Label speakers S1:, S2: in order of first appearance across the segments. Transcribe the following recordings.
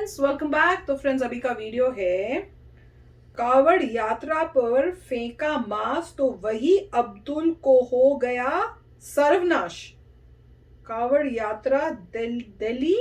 S1: Friends, welcome back. तो friends, अभी का वीडियो है कावड़ यात्रा पर फेंका मांस तो वही अब्दुल को हो गया सर्वनाश। कावड़ यात्रा दिल्ली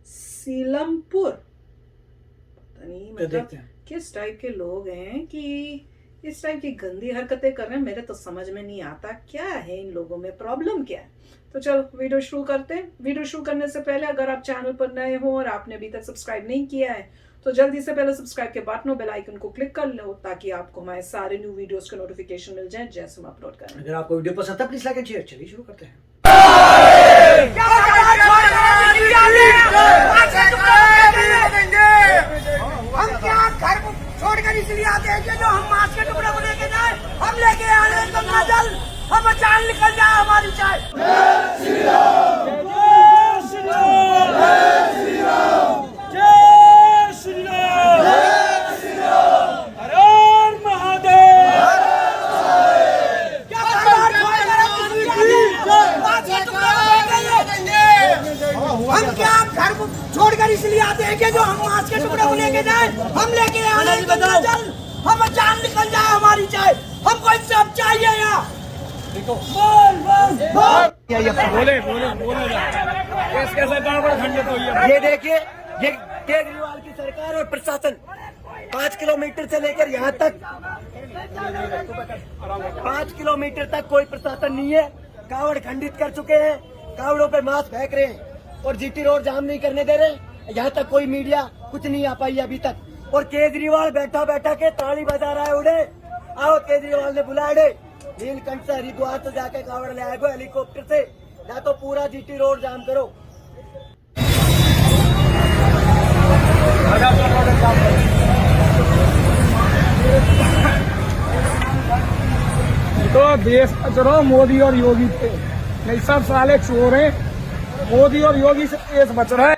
S1: सीलमपुर। पता नहीं मतलब किस टाइप के लोग हैं कि इस टाइप की गंदी हरकतें कर रहे हैं। मेरे तो समझ में नहीं आता क्या है इन लोगों में, प्रॉब्लम क्या है। तो चलो वीडियो शुरू करते हैं। वीडियो शुरू करने से पहले अगर आप चैनल पर नए हो और आपने अभी तक सब्सक्राइब नहीं किया है तो जल्दी से पहले सब्सक्राइब के बटन और बेल आइकन को क्लिक कर लो ताकि आपको हमारे सारे न्यू वीडियोस के नोटिफिकेशन मिल जाए जैसे हम अपलोड करें।
S2: अगर आपको वीडियो पसंद है प्लीज लाइक एंड शेयर। चलिए शुरू करते हैं।
S3: हम क्या घर को छोड़कर इसलिए आते हैं कि जो हम मांस के टुकड़े को लेके जाए, हम लेके आने तो जल हम जान निकल जाए हमारी चाय। हम क्या घर को छोड़कर इसलिए आते हैं कि जो हम मांस के टुकड़े को लेके जाए, हम लेके आने तो जल हम जान निकल जाए हमारी चाय। हमको सब चाहिए यहाँ।
S4: बोले कैसे खंडित हुई है।
S2: ये देखिए, ये केजरीवाल की सरकार और प्रशासन 5 किलोमीटर से लेकर यहाँ तक 5 किलोमीटर तक कोई प्रशासन नहीं है। कावड़ खंडित कर चुके हैं, कावड़ों पे मांस फेंक रहे हैं और जीटी रोड जाम नहीं करने दे रहे। यहाँ तक कोई मीडिया कुछ नहीं आ पाई अभी तक। और केजरीवाल बैठा बैठा के ताली बजा रहा है। उड़े आओ, केजरीवाल ने बुलाए नीलकंठ से हरिद्वार से जाके कावड़ ले आएगो हेलीकॉप्टर से, या तो पूरा जीटी रोड जाम करो।
S4: तो देश का चलो मोदी और योगी थे, नहीं सब साले चोर हैं। मोदी और योगी से देश बच रहा है।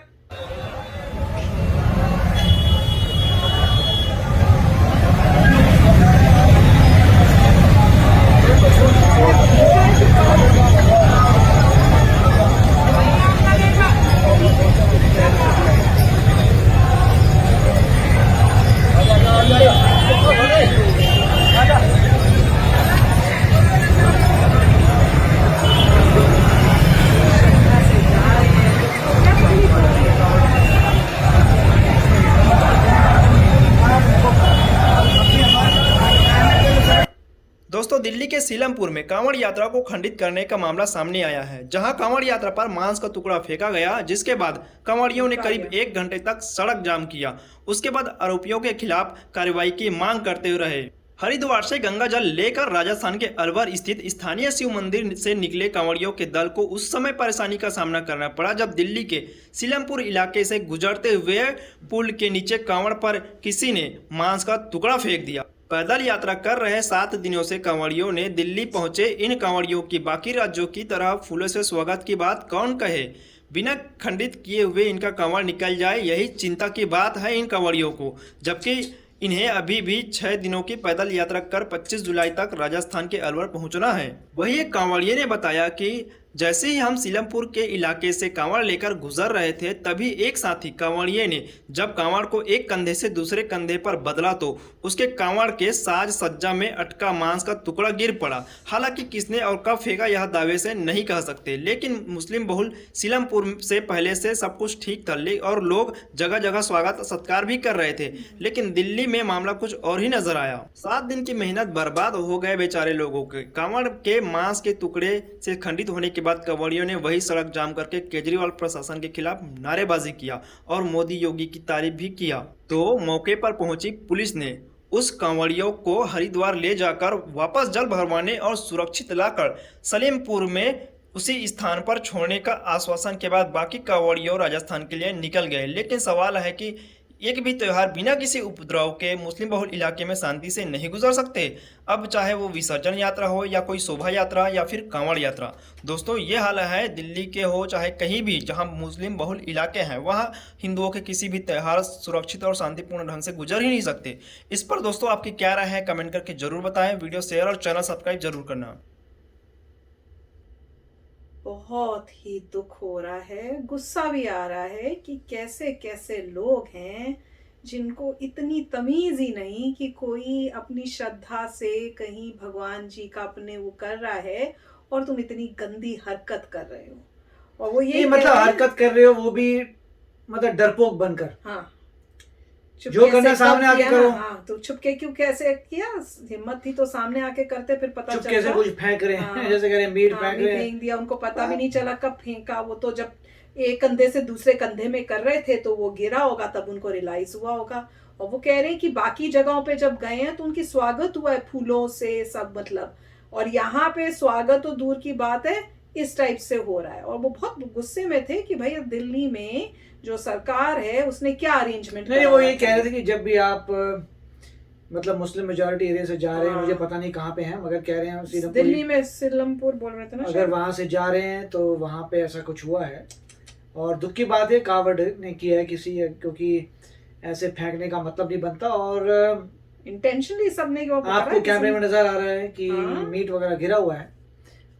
S5: दोस्तों, दिल्ली के सीलमपुर में कांवड़ यात्रा को खंडित करने का मामला सामने आया है, जहां कांवड़ यात्रा पर मांस का टुकड़ा फेंका गया, जिसके बाद कांवड़ियों ने करीब 1 घंटे तक सड़क जाम किया। उसके बाद आरोपियों के खिलाफ कार्रवाई की मांग करते हुए रहे। हरिद्वार से गंगा जल लेकर राजस्थान के अलवर स्थित स्थानीय शिव मंदिर से निकले कांवड़ियों के दल को उस समय परेशानी का सामना करना पड़ा जब दिल्ली के सीलमपुर इलाके से गुजरते हुए पुल के नीचे कांवड़ पर किसी ने मांस का टुकड़ा फेंक दिया। पैदल यात्रा कर रहे 7 दिनों से कांवड़ियों ने दिल्ली पहुंचे इन कांवड़ियों की बाकी राज्यों की तरह फूलों से स्वागत की बात कौन कहे। बिना खंडित किए हुए इनका कांवड़ निकल जाए, यही चिंता की बात है इन कांवड़ियों को। जबकि इन्हें अभी भी 6 दिनों की पैदल यात्रा कर 25 जुलाई तक राजस्थान के अलवर पहुंचना है। वही एक कांवड़िये ने बताया कि जैसे ही हम सीलमपुर के इलाके से कांवड़ लेकर गुजर रहे थे, तभी एक साथी कांवड़िये ने जब कांवड़ को एक कंधे से दूसरे कंधे पर बदला तो उसके कांवड़ के साज सज्जा में अटका मांस का टुकड़ा गिर पड़ा। हालांकि किसने और कब फेंका यह दावे से नहीं कह सकते, लेकिन मुस्लिम बहुल सीलमपुर से पहले से सब कुछ ठीक था और लोग जगह जगह स्वागत सत्कार भी कर रहे थे। लेकिन दिल्ली में मामला कुछ और ही नजर आया। 7 दिन की मेहनत बर्बाद हो गए बेचारे लोगों के। कांवड़ के मांस के टुकड़े से खंडित होने के बाद कांवड़ियों ने वही सड़क जाम करके केजरीवाल प्रशासन के खिलाफ नारेबाजी किया और मोदी योगी की तारीफ भी किया। तो मौके पर पहुंची पुलिस ने उस कांवड़ियों को हरिद्वार ले जाकर वापस जल भरवाने और सुरक्षित लाकर सलेमपुर में उसी स्थान पर छोड़ने का आश्वासन के बाद बाकी कांवड़ियों राजस्थान के लिए निकल गए। लेकिन सवाल है कि एक भी त्यौहार बिना किसी उपद्रव के मुस्लिम बहुल इलाके में शांति से नहीं गुजर सकते, अब चाहे वो विसर्जन यात्रा हो या कोई शोभा यात्रा या फिर कांवड़ यात्रा। दोस्तों, ये हाल है दिल्ली के हो चाहे कहीं भी जहां मुस्लिम बहुल इलाके हैं, वहां हिंदुओं के किसी भी त्यौहार सुरक्षित और शांतिपूर्ण ढंग से गुजर ही नहीं सकते। इस पर दोस्तों आपकी क्या राय है, कमेंट करके जरूर बताएं। वीडियो शेयर और चैनल सब्सक्राइब जरूर करना।
S1: बहुत ही दुख हो रहा है, गुस्सा भी आ रहा है कि कैसे कैसे लोग हैं जिनको इतनी तमीज ही नहीं कि कोई अपनी श्रद्धा से कहीं भगवान जी का अपने वो कर रहा है और तुम इतनी गंदी हरकत कर रहे हो। और वो ये
S6: मतलब हरकत कर रहे हो वो भी मतलब डरपोक बनकर।
S1: हाँ,
S6: जो करना सामने आके करो।
S1: हाँ, तो छुपके क्यों कैसे किया? हिम्मत थी तो सामने आके करते, फिर पता चलता
S6: चुपके से कुछ फेंक रहे हैं।
S1: हाँ,
S6: जैसे कह रहे हैं मीट फेंक रहे हैं,
S1: फेंक दिया, उनको पता भी नहीं चला कब फेंका। वो तो जब एक कंधे से दूसरे कंधे में कर रहे थे तो वो गिरा होगा, तब उनको रियलाइज हुआ होगा। और वो कह रहे हैं कि बाकी जगहों पे जब गए हैं तो उनकी स्वागत हुआ है फूलों से सब, मतलब, और यहाँ पे स्वागत तो दूर की बात है, इस टाइप से हो रहा है। और वो बहुत गुस्से में थे कि भाई दिल्ली में जो सरकार है उसने क्या अरेंजमेंट
S6: नहीं, वो ये कह रहे थे कि जब भी आप मतलब मुस्लिम मेजॉरिटी एरिया से जा रहे हैं,
S1: हाँ,
S6: मुझे पता नहीं कहाँ पे हैं, मगर कह रहे हैं
S1: दिल्ली में सिलमपुर बोल रहे थे ना,
S6: अगर वहां से जा रहे हैं तो वहां पे ऐसा कुछ हुआ है। और दुख की बात है कावड़ ने किया है किसी, क्योंकि ऐसे फेंकने का मतलब नहीं बनता। और
S1: इंटेंशनली सबने
S6: आपको कैमरे में नजर आ रहा है कि
S1: हाँ,
S6: मीट वगैरह गिरा हुआ है।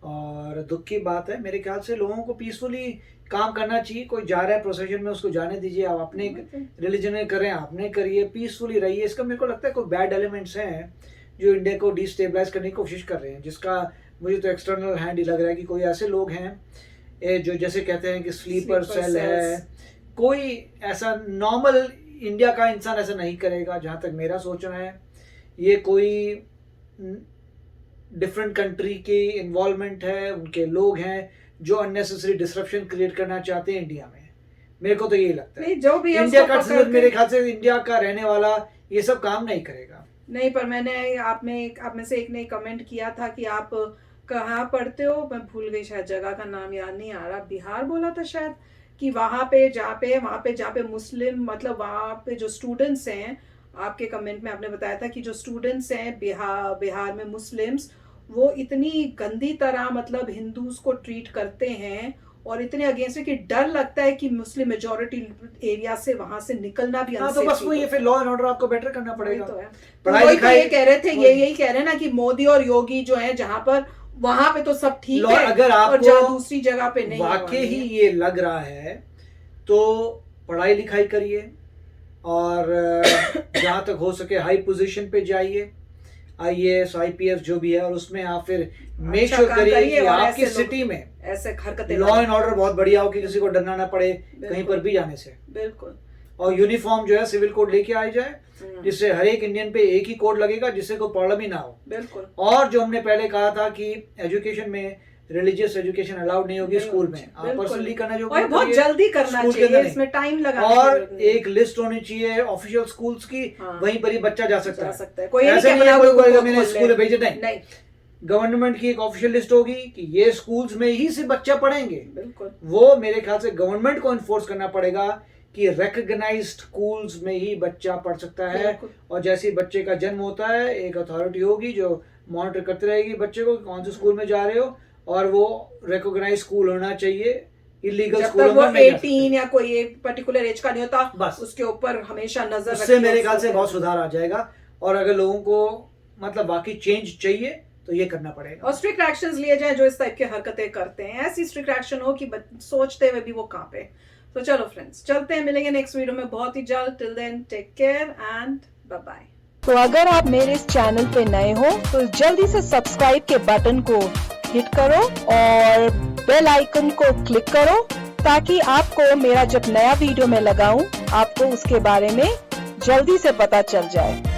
S6: और दुख की बात है, मेरे ख्याल से लोगों को पीसफुली काम करना चाहिए। कोई जा रहा है प्रोसेशन में, उसको जाने दीजिए। आप अपने रिलीजन में करें, आपने करिए, पीसफुली रहिए। इसका मेरे को लगता है कोई बैड एलिमेंट्स हैं जो इंडिया को डिस्टेबलाइज करने की कोशिश कर रहे हैं, जिसका मुझे तो एक्सटर्नल हैंड ही लग रहा है कि कोई ऐसे लोग हैं जो जैसे कहते हैं कि स्लीपर सेल है। कोई ऐसा नॉर्मल इंडिया का इंसान ऐसा नहीं करेगा, जहाँ तक मेरा सोचना है। ये कोई डिफरेंट कंट्री की इन्वॉल्वमेंट है, उनके लोग हैं जो अननेसेसरी डिसरप्शन क्रिएट करना चाहते हैं इंडिया में। मेरे को तो यही लगता है
S1: जो भी
S6: इंडिया का मेरे ख्याल से इंडिया का रहने वाला ये सब काम नहीं करेगा।
S1: नहीं, पर मैंने आप में से एक ने कमेंट किया था कि आप कहाँ पढ़ते हो, मैं भूल गई, शायद जगह का नाम याद नहीं आ रहा, बिहार बोला था शायद, कि वहाँ पे जहाँ पे मुस्लिम, मतलब वहाँ पे जो स्टूडेंट्स हैं, आपके कमेंट में आपने बताया था कि जो स्टूडेंट्स हैं बिहार में मुस्लिम्स, वो इतनी गंदी तरह मतलब हिंदूज को ट्रीट करते हैं और इतने अगेंस्ट है कि डर लगता है कि मुस्लिम मेजॉरिटी एरिया से वहां से निकलना भी
S6: तो बस वो ये फिर लॉ एंड ऑर्डर आपको बेटर करना पड़ेगा।
S1: तो है,
S6: पढ़ाई लिखाई
S1: ये कह रहे थे, यही कह रहे हैं ना कि मोदी और योगी जो है जहां पर वहां पे तो सब ठीक है,
S6: अगर आपको
S1: और जहाँ दूसरी जगह पे नहीं,
S6: वाकई ही ये लग रहा है तो पढ़ाई लिखाई करिए और जहां तक हो सके हाई पोजीशन पे जाइए, IAS IPS जो भी है, और उसमें आप फिर मेक श्योर करिए कि आपकी सिटी में
S1: ऐसे हरकतें,
S6: लॉ एंड ऑर्डर बहुत बढ़िया हो कि किसी को डरना ना पड़े कहीं पर भी जाने से।
S1: बिल्कुल।
S6: और यूनिफॉर्म जो है सिविल कोड लेके आ जाए, जिससे हर एक इंडियन पे एक ही कोड लगेगा, जिससे कोई प्रॉब्लम ही ना हो।
S1: बिल्कुल।
S6: और जो हमने पहले कहा था कि एजुकेशन में रिलीजियस एजुकेशन अलाउड नहीं होगी स्कूल में, आप पर्सनली करना जो
S1: और बहुत जल्दी करना चाहिए, इसमें टाइम लगा,
S6: और एक लिस्ट होनी चाहिए ऑफिशियल स्कूल्स की, वहीं पर ही बच्चा जा सकता है।
S1: कोई
S6: ऐसे नहीं है कोई मैंने स्कूल भेजे,
S1: नहीं,
S6: गवर्नमेंट की एक ऑफिशियल लिस्ट होगी कि ये स्कूल्स में ही सिर्फ बच्चा पढ़ेंगे।
S1: बिल्कुल।
S6: वो मेरे ख्याल से गवर्नमेंट को इन्फोर्स करना पड़ेगा कि रिकॉग्नाइज्ड स्कूल्स में ही बच्चा पढ़ सकता है। और जैसे ही बच्चे का जन्म होता है, एक अथॉरिटी होगी जो मॉनिटर करती रहेगी बच्चे को कौन से स्कूल में जा रहे हो, और वो रिकॉग्नाइज स्कूल होना चाहिए। इलीगल स्कूलों में
S1: 18 या कोई एक पर्टिकुलर एज का नहीं होता,
S6: बस
S1: उसके ऊपर हमेशा नजर
S6: उससे मेरे ख्याल से बहुत सुधार आ जाएगा। और अगर लोगों को मतलब बाकी चेंज चाहिए तो ये करना पड़ेगा,
S1: और स्ट्रिक्ट एक्शंस लिए जाए जो इस टाइप की हरकतें करते हैं। ऐसी स्ट्रिक्ट एक्शन हो कि सोचते हुए भी वो कहाँ पे। तो चलो फ्रेंड्स, चलते हैं, मिलेंगे नेक्स्ट वीडियो में बहुत ही जल्द। Till then take care and bye bye.
S7: तो अगर आप मेरे इस चैनल पे नए हो तो जल्दी से सब्सक्राइब के बटन को हिट करो और बेल आइकन को क्लिक करो, ताकि आपको मेरा जब नया वीडियो मैं लगाऊं आपको उसके बारे में जल्दी से पता चल जाए।